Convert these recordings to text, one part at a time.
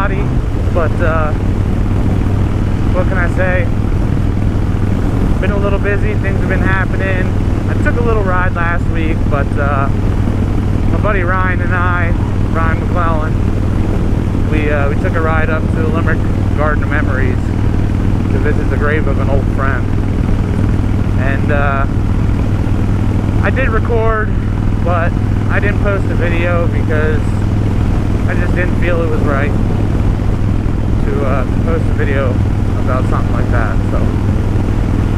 body, but what can I say? Been a little busy, things have been happening. I took a little ride last week, but my buddy Ryan and I, Ryan McClellan, we took a ride up to the Limerick Garden of Memories to visit the grave of an old friend. And I did record, but I didn't post a video because I just didn't feel it was right to post a video about something like that.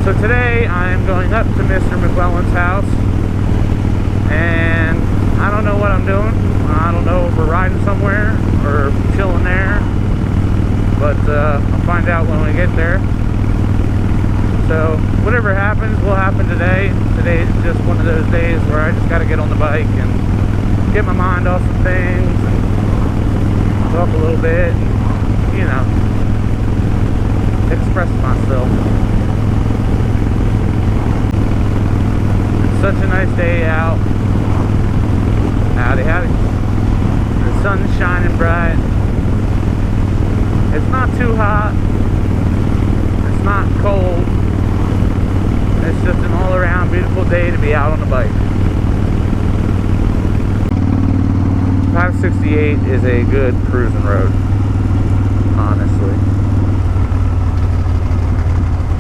So today I'm going up to Mr. McClellan's house, and I don't know what I'm doing. I don't know if we're riding somewhere or chilling there, but I'll find out when we get there. So whatever happens will happen today. Today's just one of those days where I just got to get on the bike and get my mind off some things and talk a little bit, and, you know, express myself. It's such a nice day out. Howdy, howdy. The sun's shining bright. It's not too hot. It's not cold. It's just an all-around beautiful day to be out on the bike. 568 is a good cruising road, honestly.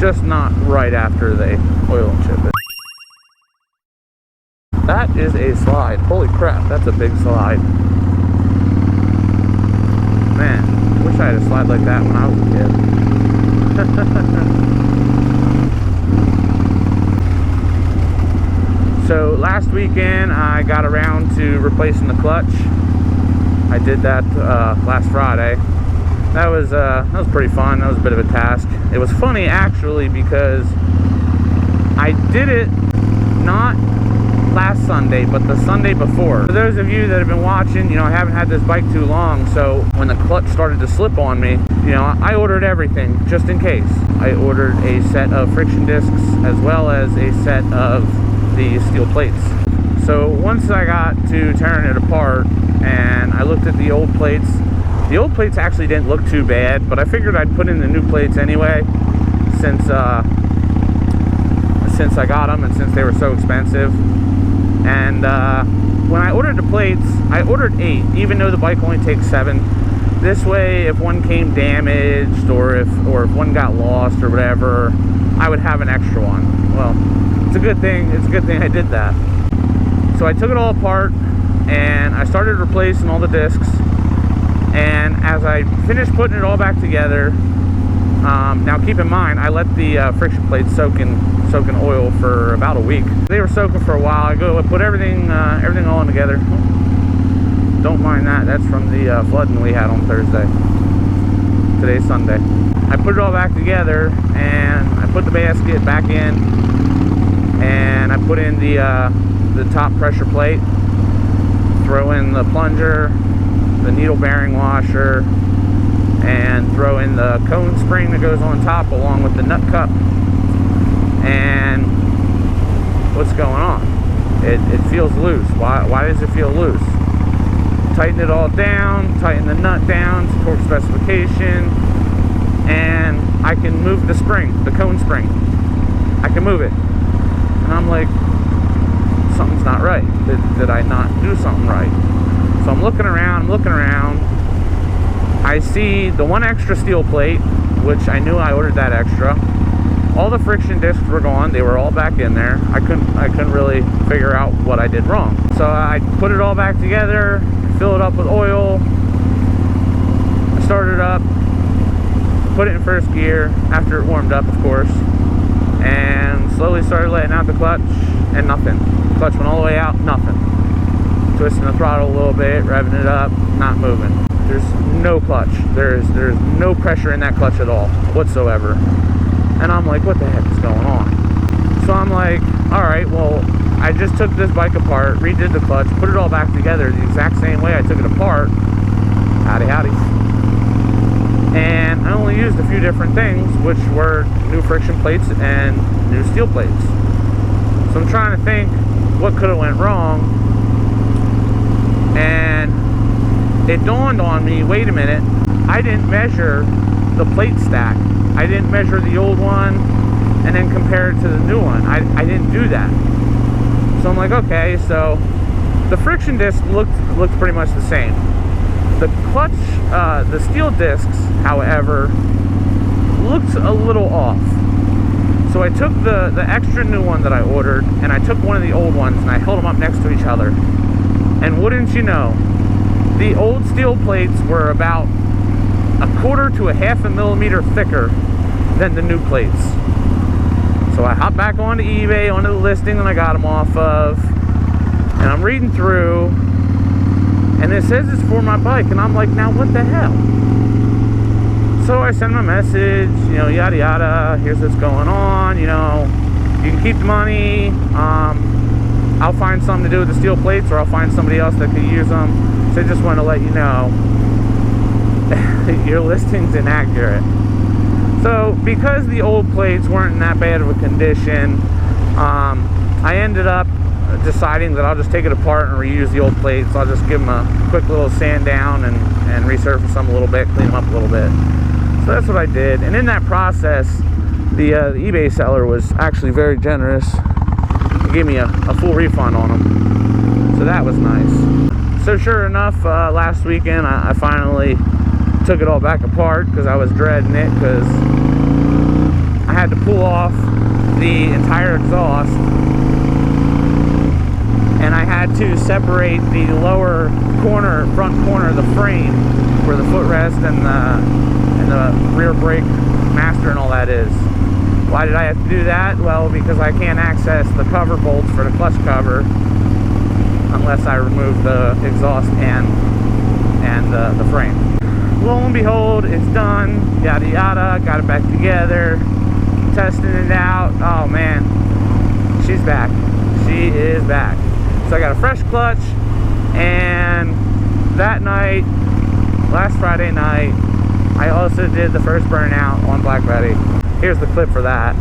Just not right after they oil and chip it. That is a slide. Holy crap, that's a big slide. Man, wish I had a slide like that when I was a kid. So last weekend I got around to replacing the clutch. I did that last Friday. That was pretty fun. That was a bit of a task. It was funny actually because I did it not last Sunday, but the Sunday before. For those of you that have been watching, you know, I haven't had this bike too long, so when the clutch started to slip on me, you know, I ordered everything just in case. I ordered a set of friction discs as well as a set of the steel plates. So once I got to tearing it apart and I looked at the old plates actually didn't look too bad, but I figured I'd put in the new plates anyway since I got them and since they were so expensive. And when I ordered the plates, I ordered 8, even though the bike only takes 7. This way, if one came damaged or if one got lost or whatever, I would have an extra one. Well, it's a good thing. It's a good thing I did that. So I took it all apart and I started replacing all the discs. And as I finished putting it all back together, now keep in mind, I let the friction plates soak in oil for about a week. They were soaking for a while. I put everything all in together. Don't mind that. That's from the flooding we had on Thursday. Today's Sunday. I put it all back together and I put the basket back in and I put in the top pressure plate, throw in the plunger, the needle bearing washer, and throw in the cone spring that goes on top along with the nut cup. And what's going on? It feels loose. Why does it feel loose? Tighten it all down, tighten the nut down to torque specification, and I can move the spring, the cone spring. I can move it. And I'm like, something's not right. Did I not do something right? So I'm looking around, I see the one extra steel plate, which I knew I ordered that extra. All the friction discs were gone. They were all back in there. I couldn't really figure out what I did wrong. So I put it all back together, fill it up with oil. I started up, put it in first gear after it warmed up, of course, and slowly started letting out the clutch, and nothing. Clutch went all the way out, nothing. Twisting the throttle a little bit, revving it up, not moving. There's no clutch. There's no pressure in that clutch at all whatsoever. And I'm like, what the heck is going on? So I'm like, all right, well, I just took this bike apart, redid the clutch, put it all back together the exact same way I took it apart. Howdy, howdy. And I only used a few different things, which were new friction plates and new steel plates. So I'm trying to think what could have went wrong. And it dawned on me, wait a minute, I didn't measure the plate stack. I didn't measure the old one and then compare it to the new one. I didn't do that. So I'm like, okay, so the friction disc looked pretty much the same. The clutch, the steel discs, however, looked a little off. So I took the extra new one that I ordered, and I took one of the old ones, and I held them up next to each other. And wouldn't you know, the old steel plates were about 1/4 to 1/2 millimeter thicker than the new plates. So I hopped back onto eBay, onto the listing that I got them off of, and I'm reading through, and it says it's for my bike, and I'm like, now what the hell? So I send him a message, you know, yada yada, here's what's going on, you know, you can keep the money, I'll find something to do with the steel plates, or I'll find somebody else that could use them. So I just want to let you know, your listing's inaccurate. So because the old plates weren't in that bad of a condition, I ended up deciding that I'll just take it apart and reuse the old plates. I'll just give them a quick little sand down and resurface them a little bit, clean them up a little bit. So that's what I did. And in that process, the eBay seller was actually very generous. He gave me a full refund on them. So that was nice. So sure enough, last weekend I finally took it all back apart because I was dreading it, because I had to pull off the entire exhaust, and I had to separate the lower corner, front corner of the frame, where the footrest and the rear brake master and all that is. Why did I have to do that? Well, because I can't access the cover bolts for the clutch cover unless I remove the exhaust and the frame. Lo and behold, it's done, yada yada, got it back together, testing it out. Oh man, she's back. She is back. So I got a fresh clutch, and that night, last Friday night, I also did the first burnout on Black Betty. Here's the clip for that.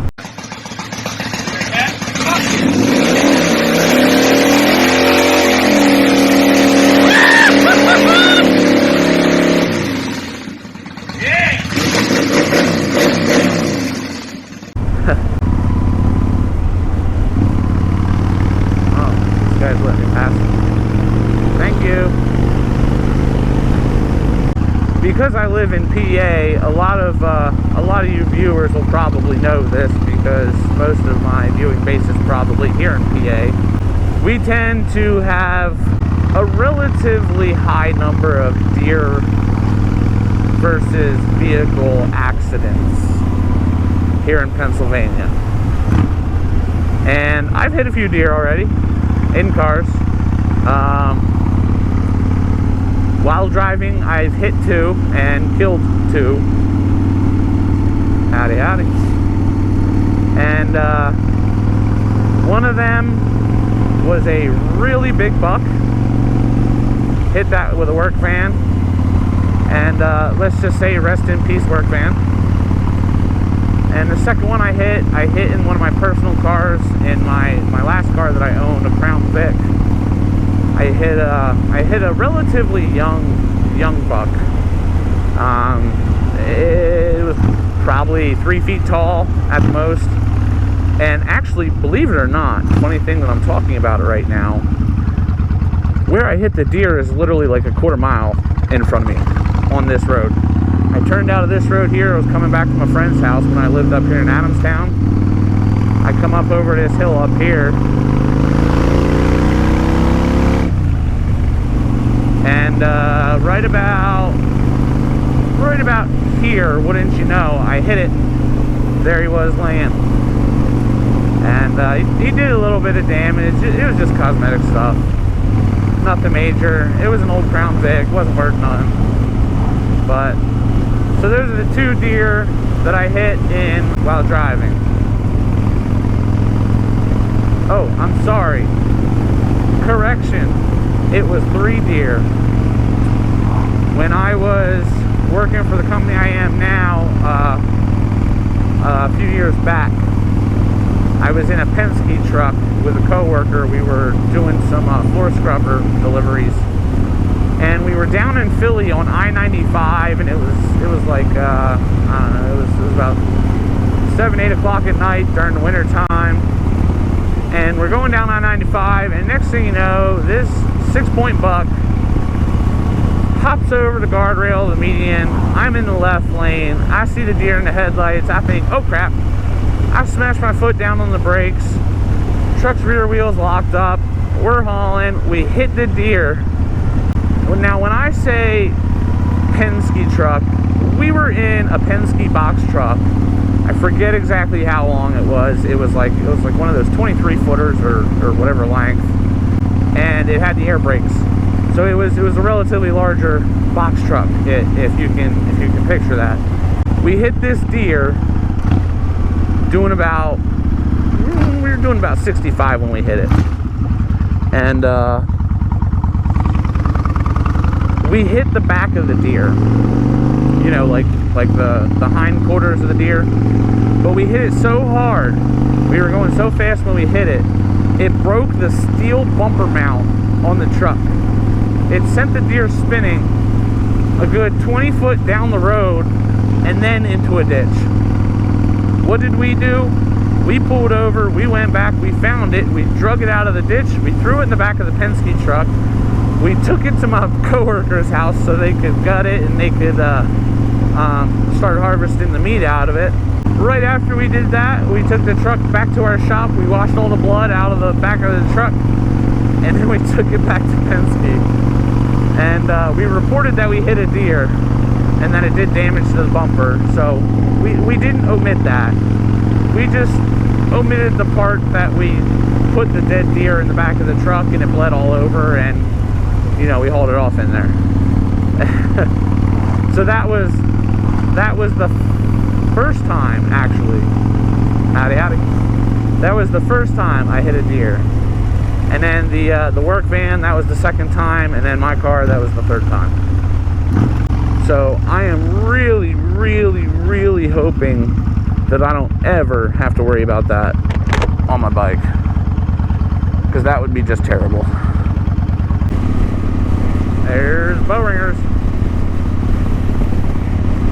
Because I live in PA, a lot of you viewers will probably know this, because most of my viewing base is probably here in PA. We tend to have a relatively high number of deer versus vehicle accidents here in Pennsylvania. And I've hit a few deer already in cars. While driving, I've hit 2 and killed 2. Howdy, howdy. And one of them was a really big buck. Hit that with a work van. And let's just say rest in peace, work van. And the second one I hit in one of my personal cars, in my last car that I owned, a Crown Vic. I hit a relatively young buck. It was probably 3 feet tall at the most. And actually, believe it or not, funny thing that I'm talking about it right now, where I hit the deer is literally like a 1/4 mile in front of me on this road. I turned out of this road here. I was coming back from a friend's house when I lived up here in Adamstown. I come up over this hill up here, and right about here, wouldn't you know, I hit it. There he was laying, and he did a little bit of damage. It was just cosmetic stuff, nothing major. It was an old Crown Vic, wasn't worth nothing. But so those are the 2 deer that I hit in while driving. Oh, I'm sorry. Correction. It was 3 deer. When I was working for the company I am now, a few years back, I was in a Penske truck with a coworker. We were doing some floor scrubber deliveries, and we were down in Philly on I-95, and it was like I don't know, it was about 7-8 o'clock at night during the winter time, and we're going down I-95, and next thing you know, this 6-point buck hops over the guardrail, the median. I'm in the left lane. I see the deer in the headlights. I think, oh crap. I smashed my foot down on the brakes. Truck's rear wheel's locked up. We're hauling. We hit the deer. Now, when I say Penske truck, we were in a Penske box truck. I forget exactly how long it was. It was like one of those 23 footers or whatever length, and it had the air brakes. So it was a relatively larger box truck, if you can picture that. We hit this deer we were doing about 65 when we hit it, and we hit the back of the deer, you know, like the hind quarters of the deer, but we hit it so hard, we were going so fast when we hit it, it broke the steel bumper mount on the truck. It sent the deer spinning a good 20 foot down the road and then into a ditch. What did we do? We pulled over, we went back, we found it, we drug it out of the ditch, we threw it in the back of the Penske truck, we took it to my coworker's house so they could gut it and they could start harvesting the meat out of it. Right after we did that, we took the truck back to our shop, we washed all the blood out of the back of the truck, and then we took it back to Penske. And we reported that we hit a deer and that it did damage to the bumper. So we didn't omit that. We just omitted the part that we put the dead deer in the back of the truck and it bled all over, and you know, we hauled it off in there. So that was the first time, actually. Howdy. That was the first time I hit a deer. And then the work van, that was the second time, and then my car, that was the third time. So I am really, really, really hoping that I don't ever have to worry about that on my bike, because that would be just terrible. There's bow ringers.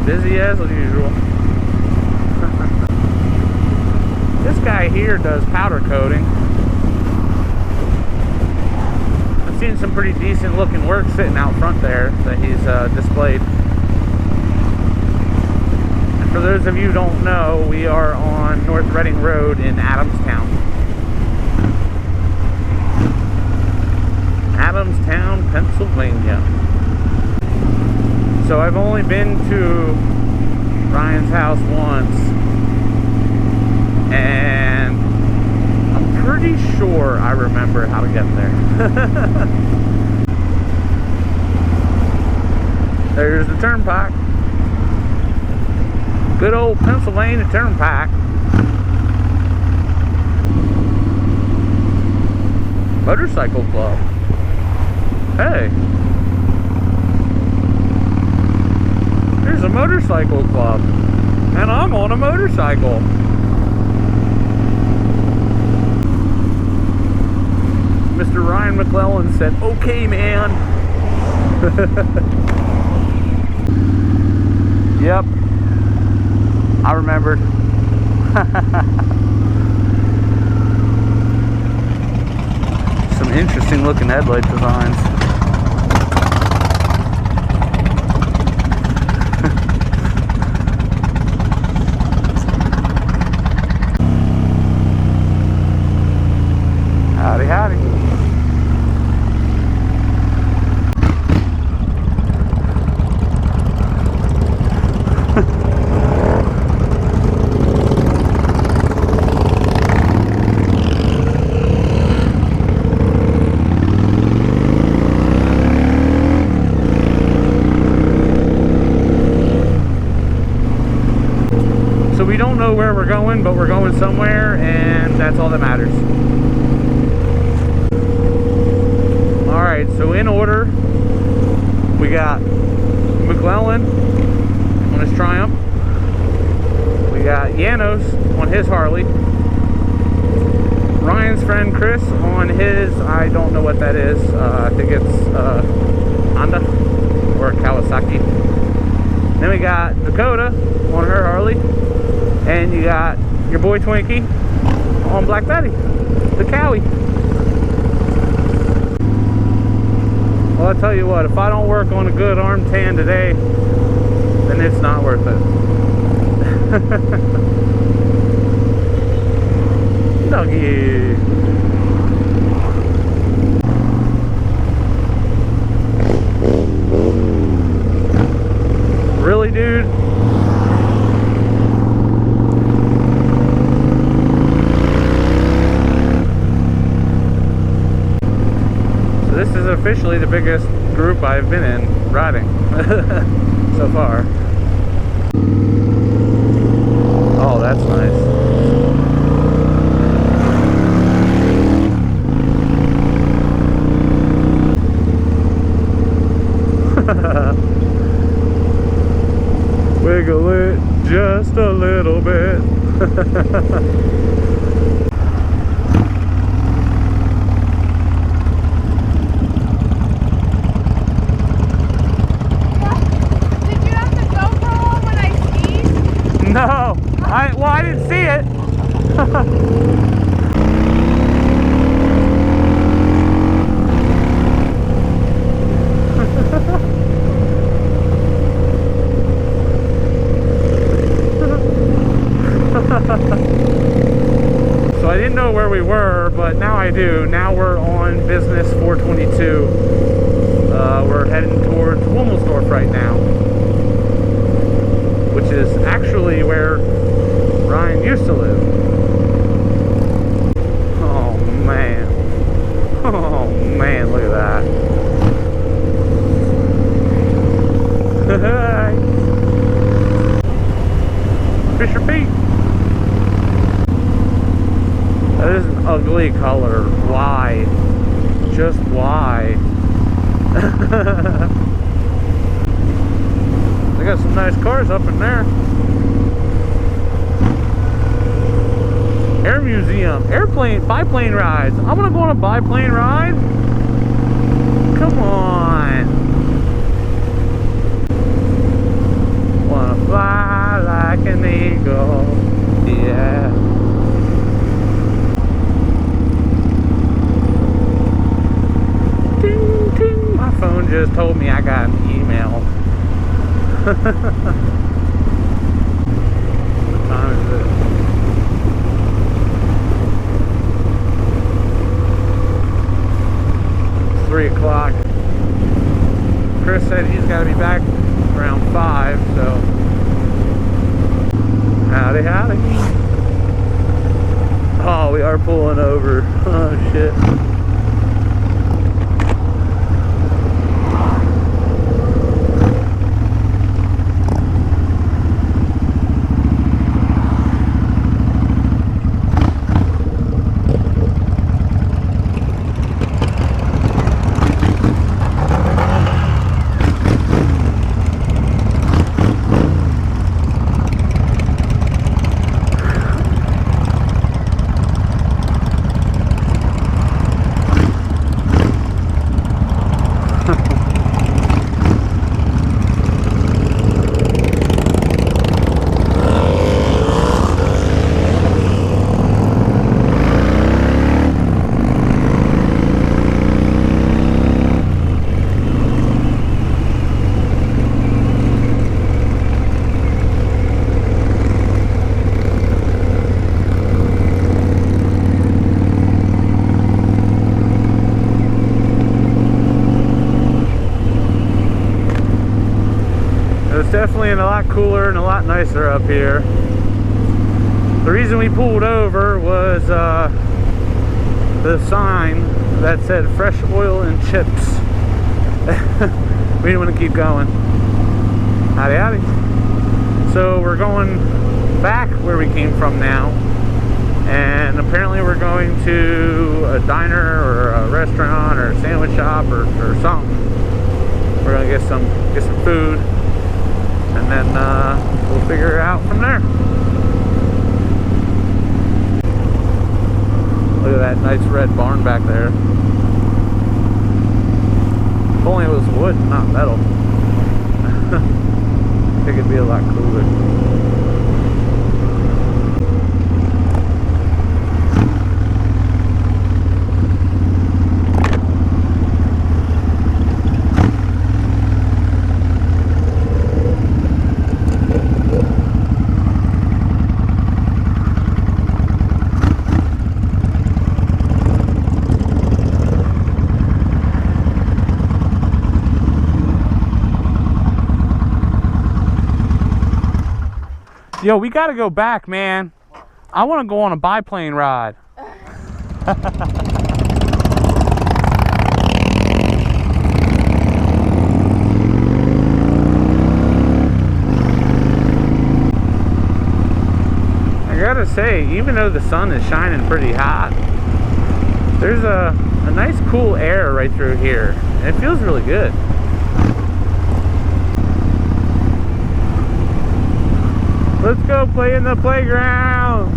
Busy as usual. This guy here does powder coating. I've seen some pretty decent looking work sitting out front there that he's displayed. And for those of you who don't know, we are on North Reading Road in Adamstown. Adamstown, Pennsylvania. So I've only been to Ryan's house once, and I'm pretty sure I remember how to get there. There's the turnpike. Good old Pennsylvania turnpike. Motorcycle club. Hey. There's a motorcycle club. And I'm on a motorcycle. Mr. Ryan McClellan said, "Okay, man." Yep. I remembered. Some interesting looking headlight designs. Howdy, howdy. So we don't know where we're going, but we're going somewhere, and that's all that matters. Alright, so in order, we got McClellan on his Triumph, we got Janos on his Harley, Ryan's friend Chris on his, I don't know what that is, I think it's Honda or Kawasaki. Then we got Dakota on her Harley, and you got your boy Twinkie on Black Betty, the Cowie. Well, I'll tell you what, if I don't work on a good arm tan today, then it's not worth it. Doggy. Really, dude? So this is officially the biggest group I've been in riding so far. Oh, that's nice. Wiggle it just a little bit. Did you have the GoPro on when I skied? No, I didn't see it. So I didn't know where we were, but now I do. Now we're on business 422. We're heading towards Wilmersdorf right now, which is actually where Ryan used to live. Oh man. Oh man, look at that. Fisher Pete. That is an ugly color. Why? Just why? They got some nice cars up in there. Air Museum. Biplane rides. I want to go on a biplane ride. Come on. Wanna fly like an eagle. Yeah. Ding, ding. My phone just told me I got an email. What time is it? It's 3 o'clock. Chris said he's got to be back around 5, so howdy, howdy. Oh, we are pulling over. Oh, shit. Definitely a lot cooler and a lot nicer up here. The reason we pulled over was the sign that said fresh oil and chips. We didn't want to keep going. Howdy, howdy. So we're going back where we came from now, and apparently we're going to a diner or a restaurant or a sandwich shop or something. We're gonna get some food, and then we'll figure it out from there. Look at that nice red barn back there. If only it was wood, not metal. I think it'd be a lot cooler. Yo, we gotta go back, man. I wanna go on a biplane ride. I gotta say, even though the sun is shining pretty hot, there's a nice cool air right through here. And it feels really good. Let's go play in the playground.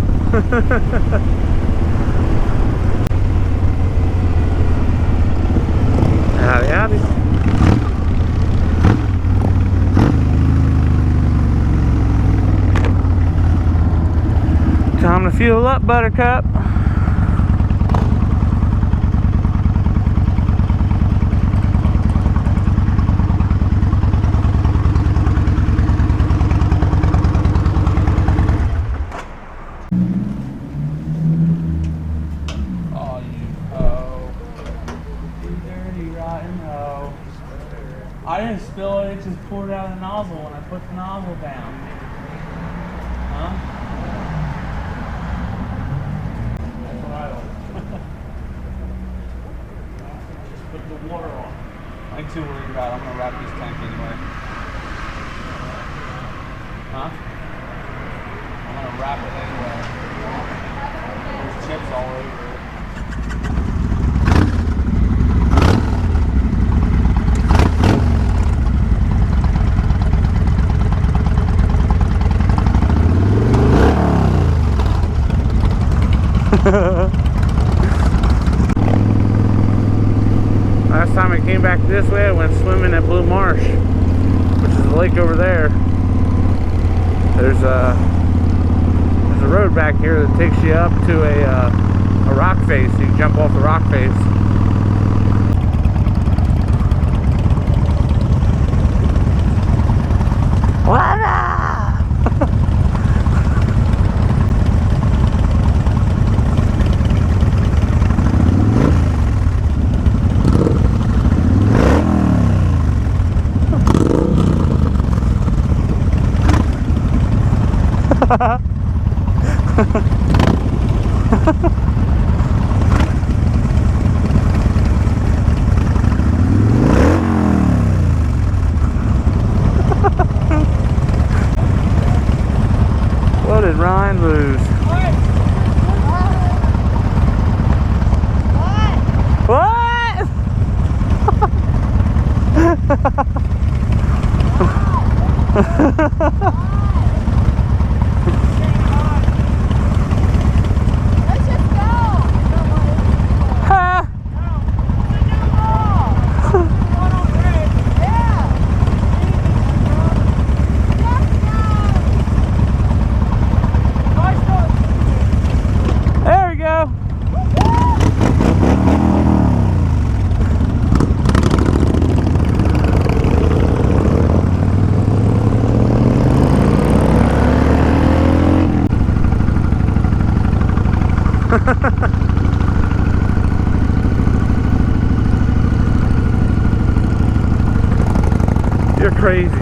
Howdy, howdy. Time to fuel up, Buttercup. I didn't spill it, it just poured out of the nozzle when I put the nozzle down. Huh? That's what I like. Just put the water on. I ain't too worried about it. I'm gonna wrap this tank anyway. Huh? I'm gonna wrap it anyway. There's chips all over it. Last time I came back this way, I went swimming at Blue Marsh, which is the lake over there. There's a road back here that takes you up to a rock face. You can jump off the rock face. What did Ryan lose? What? You're crazy.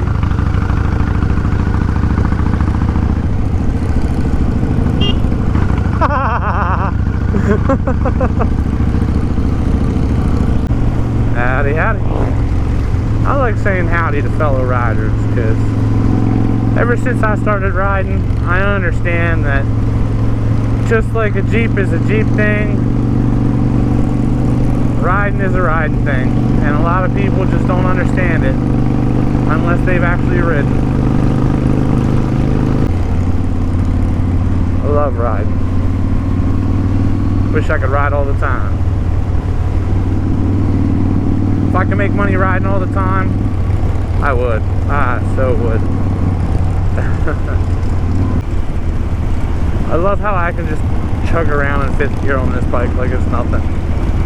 Howdy, howdy. I like saying howdy to fellow riders because ever since I started riding, I understand that just like a Jeep is a Jeep thing, riding is a riding thing. And a lot of people just don't understand it unless they've actually ridden. I love riding. Wish I could ride all the time. If I can make money riding all the time, I would. I so would. I love how I can just chug around in 5th gear on this bike like it's nothing.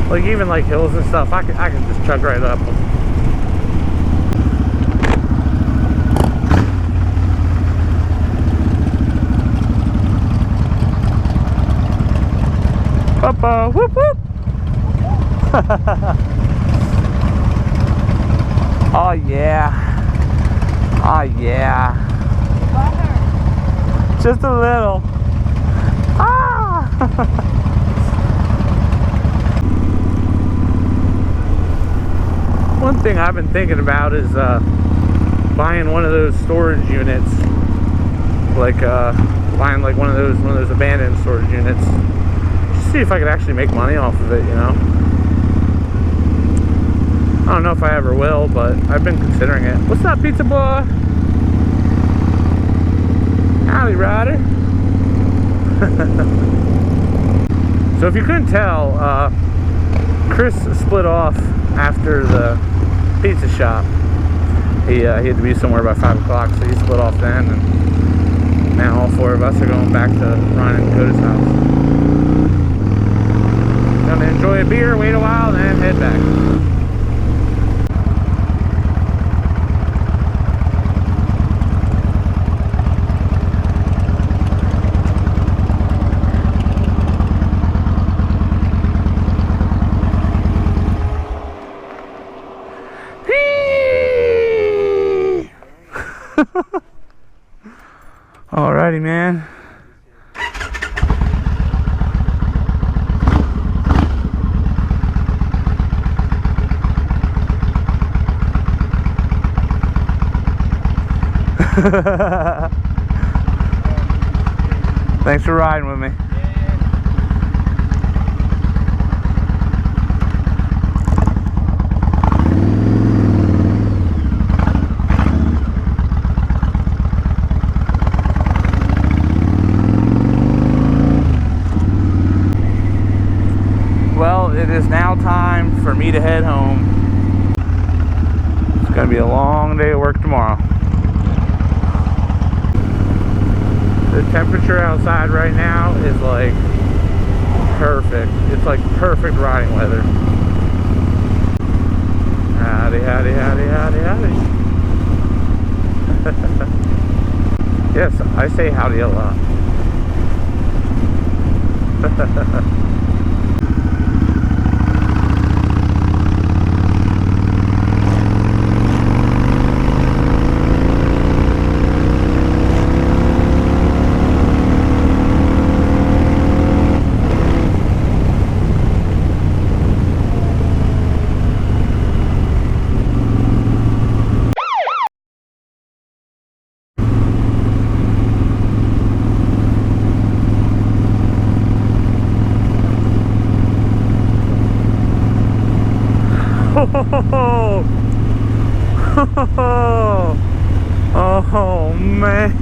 Like even like hills and stuff, I can just chug right up them. Papa, whoop whoop. Oh yeah. Oh yeah. Just a little. Ah. One thing I've been thinking about is buying one of those storage units, like buying like one of those abandoned storage units. Just see if I could actually make money off of it, you know. I don't know if I ever will, but I've been considering it. What's up, pizza boy? Howdy, rider. So if you couldn't tell, Chris split off after the pizza shop. He had to be somewhere by 5 o'clock, so he split off then, and now all 4 of us are going back to Ryan and Dakota's house. Gonna enjoy a beer, wait a while, and then head back. Alrighty, man. Thanks for riding with me. Well, it is now time for me to head home. It's gonna be a long day of work tomorrow. The temperature outside right now is like perfect. It's like perfect riding weather. Howdy, howdy, howdy, howdy, howdy. Yes, I say howdy a lot. Oh man,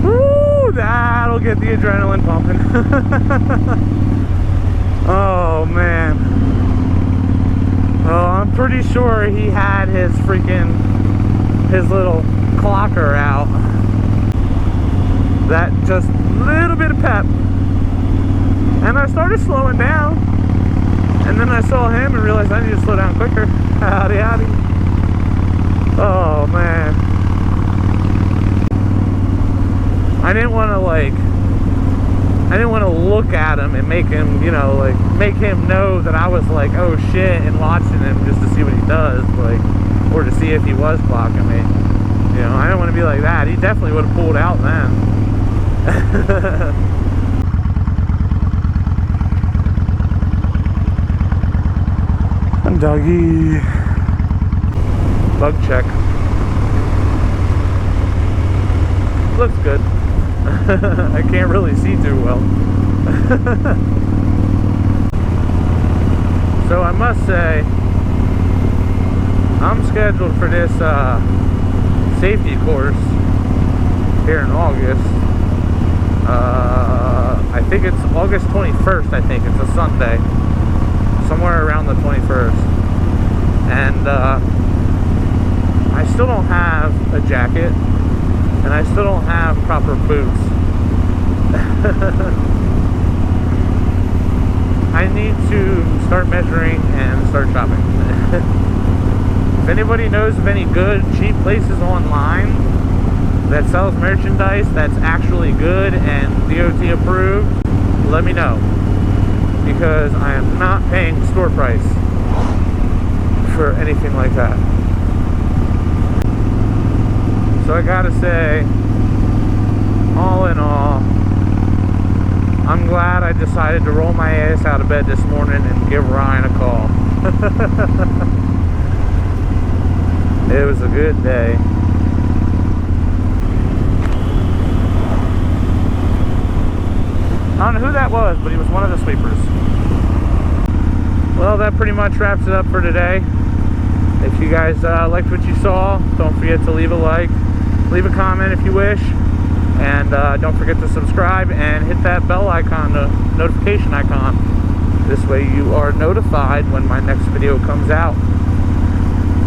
woo, that'll get the adrenaline pumping. Oh man, oh, I'm pretty sure he had his little clocker out. That just little bit of pep, and I started slowing down. And then I saw him and realized I need to slow down quicker. Howdy, howdy. Oh, man. I didn't want to look at him and make him, you know, like, make him know that I was like, oh shit, and watching him just to see what he does, like, or to see if he was blocking me. You know, I didn't want to be like that. He definitely would have pulled out then. Doggy. Bug check. Looks good. I can't really see too well. So I must say, I'm scheduled for this safety course here in August. I think it's August 21st, I think. It's a Sunday. Somewhere around the 21st. And I still don't have a jacket, and I still don't have proper boots. I need to start measuring and start shopping. If anybody knows of any good, cheap places online that sells merchandise that's actually good and DOT approved, let me know. Because I am not paying store price for anything like that. So I gotta say, all in all, I'm glad I decided to roll my ass out of bed this morning and give Ryan a call. It was a good day. I don't know who that was, but he was one of the sweepers. Well, that pretty much wraps it up for today. If you guys liked what you saw, don't forget to leave a like, leave a comment if you wish, and don't forget to subscribe and hit that bell icon, the notification icon. This way you are notified when my next video comes out.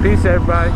Peace, everybody.